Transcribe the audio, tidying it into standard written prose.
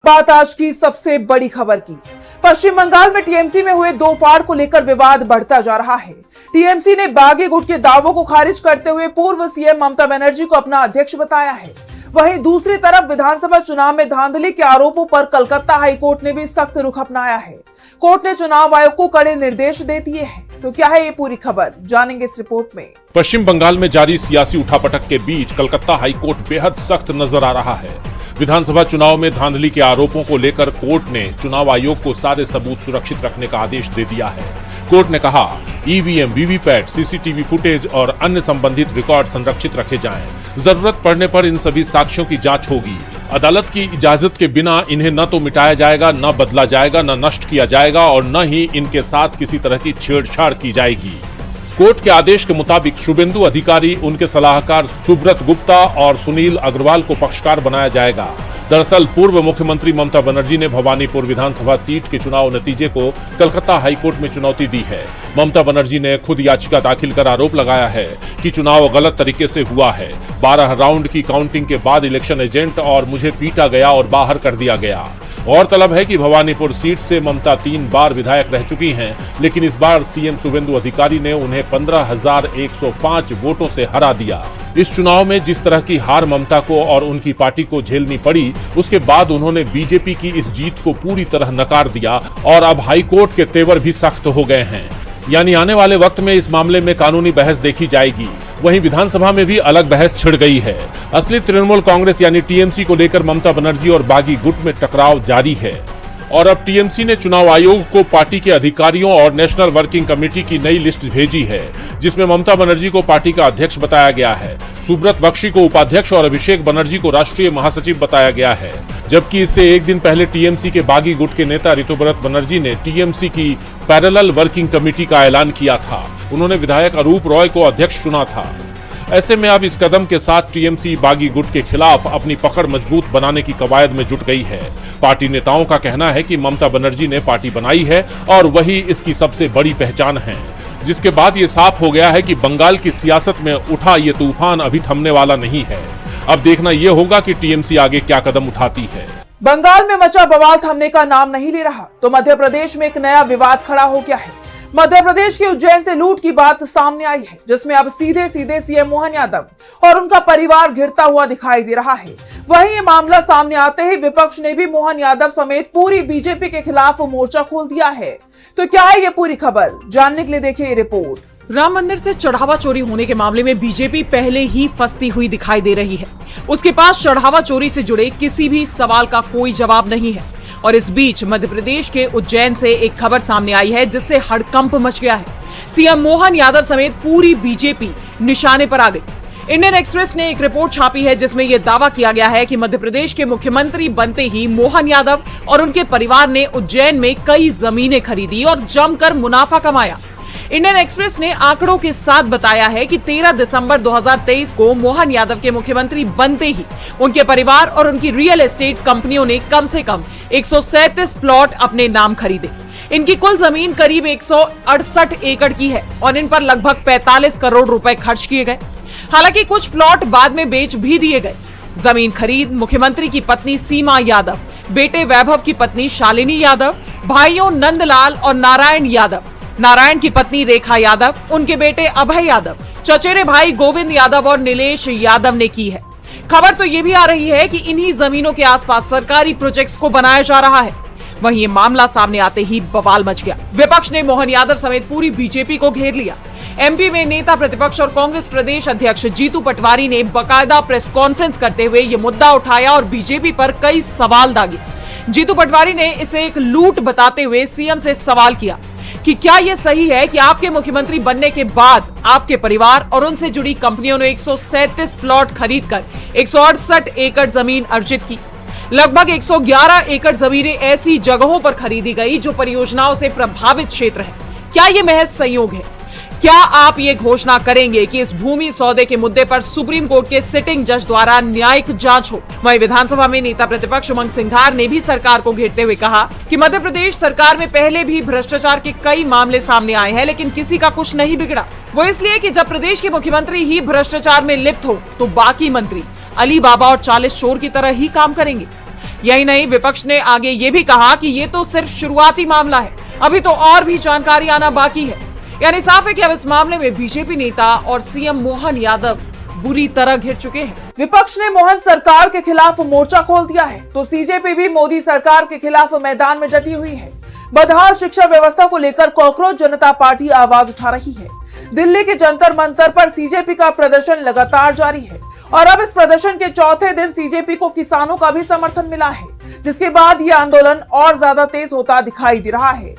बात आज की सबसे बड़ी खबर की। पश्चिम बंगाल में टीएमसी में हुए दो फाड़ को लेकर विवाद बढ़ता जा रहा है। टीएमसी ने बागी गुट के दावों को खारिज करते हुए पूर्व सीएम ममता बनर्जी को अपना अध्यक्ष बताया है। वहीं दूसरी तरफ विधानसभा चुनाव में धांधली के आरोपों पर कलकत्ता हाईकोर्ट ने भी सख्त रुख अपनाया है। कोर्ट ने चुनाव आयोग को कड़े निर्देश दे दिए हैं। तो क्या है ये पूरी खबर, जानेंगे इस रिपोर्ट में। पश्चिम बंगाल में जारी सियासी उठापटक के बीच कलकत्ता हाईकोर्ट बेहद सख्त नजर आ रहा है। विधानसभा चुनाव में धांधली के आरोपों को लेकर कोर्ट ने चुनाव आयोग को सारे सबूत सुरक्षित रखने का आदेश दे दिया है। कोर्ट ने कहा ईवीएम, वीवीपैट, सीसीटीवी फुटेज और अन्य संबंधित रिकॉर्ड संरक्षित रखे जाएं। जरूरत पड़ने पर इन सभी साक्ष्यों की जांच होगी। अदालत की इजाजत के बिना इन्हें न तो मिटाया जाएगा, न बदला जाएगा, न नष्ट किया जाएगा और न ही इनके साथ किसी तरह की छेड़छाड़ की जाएगी। कोर्ट के आदेश के मुताबिक शुभेंदु अधिकारी, उनके सलाहकार सुब्रत गुप्ता और सुनील अग्रवाल को पक्षकार बनाया जाएगा। दरअसल पूर्व मुख्यमंत्री ममता बनर्जी ने भवानीपुर विधानसभा सीट के चुनाव नतीजे को कलकत्ता हाईकोर्ट में चुनौती दी है। ममता बनर्जी ने खुद याचिका दाखिल कर आरोप लगाया है कि चुनाव गलत तरीके से हुआ है। 12 राउंड की काउंटिंग के बाद इलेक्शन एजेंट और मुझे पीटा गया और बाहर कर दिया गया। गौरतलब है कि भवानीपुर सीट से ममता 3 बार विधायक रह चुकी हैं, लेकिन इस बार सीएम शुभेंदु अधिकारी ने उन्हें 15,105 वोटों से हरा दिया। इस चुनाव में जिस तरह की हार ममता को और उनकी पार्टी को झेलनी पड़ी, उसके बाद उन्होंने बीजेपी की इस जीत को पूरी तरह नकार दिया और अब हाईकोर्ट के तेवर भी सख्त हो गए हैं। यानी आने वाले वक्त में इस मामले में कानूनी बहस देखी जाएगी। वहीं विधानसभा में भी अलग बहस छिड़ गई है। असली तृणमूल कांग्रेस यानी टीएमसी को लेकर ममता बनर्जी और बागी गुट में टकराव जारी है और अब टीएमसी ने चुनाव आयोग को पार्टी के अधिकारियों और नेशनल वर्किंग कमेटी की नई लिस्ट भेजी है, जिसमें ममता बनर्जी को पार्टी का अध्यक्ष बताया गया है, सुब्रत बख्शी को उपाध्यक्ष और अभिषेक बनर्जी को राष्ट्रीय महासचिव बताया गया है। जबकि इससे एक दिन पहले टीएमसी के बागी गुट के नेता ऋतुव्रत बनर्जी ने टीएमसी की पैरेलल वर्किंग कमेटी का ऐलान किया था। उन्होंने विधायक अरूप रॉय को अध्यक्ष चुना था। ऐसे में अब इस कदम के साथ टीएमसी बागी गुट के खिलाफ अपनी पकड़ मजबूत बनाने की कवायद में जुट गई है। पार्टी नेताओं का कहना है कि ममता बनर्जी ने पार्टी बनाई है और वही इसकी सबसे बड़ी पहचान है, जिसके बाद ये साफ हो गया है कि बंगाल की सियासत में उठा ये तूफान अभी थमने वाला नहीं है। अब देखना ये होगा कि टीएमसी आगे क्या कदम उठाती है। बंगाल में मचा बवाल थमने का नाम नहीं ले रहा तो मध्य प्रदेश में एक नया विवाद खड़ा हो गया है। मध्य प्रदेश के उज्जैन से लूट की बात सामने आई है, जिसमें अब सीधे सीधे सीएम मोहन यादव और उनका परिवार घिरता हुआ दिखाई दे रहा है। वहीं ये मामला सामने आते ही विपक्ष ने भी मोहन यादव समेत पूरी बीजेपी के खिलाफ मोर्चा खोल दिया है। तो क्या है ये पूरी खबर, जानने के लिए देखिए ये रिपोर्ट। राम मंदिर से चढ़ावा चोरी होने के मामले में बीजेपी पहले ही फंसती हुई दिखाई दे रही है। उसके पास चढ़ावा चोरी से जुड़े किसी भी सवाल का कोई जवाब नहीं है और इस बीच मध्य प्रदेश के उज्जैन से एक खबर सामने आई है, जिससे हड़कंप मच गया है। सीएम मोहन यादव समेत पूरी बीजेपी निशाने पर आ गई। इंडियन एक्सप्रेस ने एक रिपोर्ट छापी है, जिसमें यह दावा किया गया है कि मध्य प्रदेश के मुख्यमंत्री बनते ही मोहन यादव और उनके परिवार ने उज्जैन में कई जमीनें खरीदी और जमकर मुनाफा कमाया। इंडियन एक्सप्रेस ने आंकड़ों के साथ बताया है कि 13 दिसंबर 2023 को मोहन यादव के मुख्यमंत्री बनते ही उनके परिवार और उनकी रियल एस्टेट कंपनियों ने कम से कम 137 प्लॉट अपने नाम खरीदे। इनकी कुल जमीन करीब 168 एकड़ की है और इन पर लगभग 45 करोड़ रुपए खर्च किए गए। हालांकि कुछ प्लॉट बाद में बेच भी दिए गए। जमीन खरीद मुख्यमंत्री की पत्नी सीमा यादव, बेटे वैभव की पत्नी शालिनी यादव, भाइयों नंदलाल और नारायण यादव, नारायण की पत्नी रेखा यादव, उनके बेटे अभय यादव, चचेरे भाई गोविंद यादव और नीलेश यादव ने की है। खबर तो ये भी आ रही है कि इन्हीं जमीनों के आसपास सरकारी प्रोजेक्ट्स को बनाया जा रहा है। वहीं ये मामला सामने आते ही बवाल मच गया। विपक्ष ने मोहन यादव समेत पूरी बीजेपी को घेर लिया। एमपी में नेता प्रतिपक्ष और कांग्रेस प्रदेश अध्यक्ष जीतू पटवारी ने बाकायदा प्रेस कॉन्फ्रेंस करते हुए ये मुद्दा उठाया और बीजेपी पर कई सवाल दागे। जीतू पटवारी ने इसे एक लूट बताते हुए सीएम से सवाल किया कि क्या यह सही है कि आपके मुख्यमंत्री बनने के बाद आपके परिवार और उनसे जुड़ी कंपनियों ने 137 प्लॉट खरीदकर 168 एकड़ जमीन अर्जित की। लगभग 111 एकड़ जमीनें ऐसी जगहों पर खरीदी गई जो परियोजनाओं से प्रभावित क्षेत्र है। क्या ये महज संयोग है? क्या आप ये घोषणा करेंगे कि इस भूमि सौदे के मुद्दे पर सुप्रीम कोर्ट के सिटिंग जज द्वारा न्यायिक जांच हो? वहीं विधानसभा में नेता प्रतिपक्ष उमंग सिंघार ने भी सरकार को घेरते हुए कहा कि मध्य प्रदेश सरकार में पहले भी भ्रष्टाचार के कई मामले सामने आए हैं, लेकिन किसी का कुछ नहीं बिगड़ा। वो इसलिए कि जब प्रदेश के मुख्यमंत्री ही भ्रष्टाचार में लिप्त हो तो बाकी मंत्री अली बाबा और 40 चोर की तरह ही काम करेंगे। यही नहीं, विपक्ष ने आगे ये भी कहा कि ये तो सिर्फ शुरुआती मामला है, अभी तो और भी जानकारी आना बाकी है। यानी साफ है कि अब इस मामले में बीजेपी नेता और सीएम मोहन यादव बुरी तरह घिर चुके हैं। विपक्ष ने मोहन सरकार के खिलाफ मोर्चा खोल दिया है तो सीजेपी भी मोदी सरकार के खिलाफ मैदान में डटी हुई है। बदहाल शिक्षा व्यवस्था को लेकर कॉकरोच जनता पार्टी आवाज उठा रही है। दिल्ली के जंतर मंतर पर सीजेपी का प्रदर्शन लगातार जारी है और अब इस प्रदर्शन के चौथे दिन सीजेपी को किसानों का भी समर्थन मिला है, जिसके बाद ये आंदोलन और ज्यादा तेज होता दिखाई दे रहा है।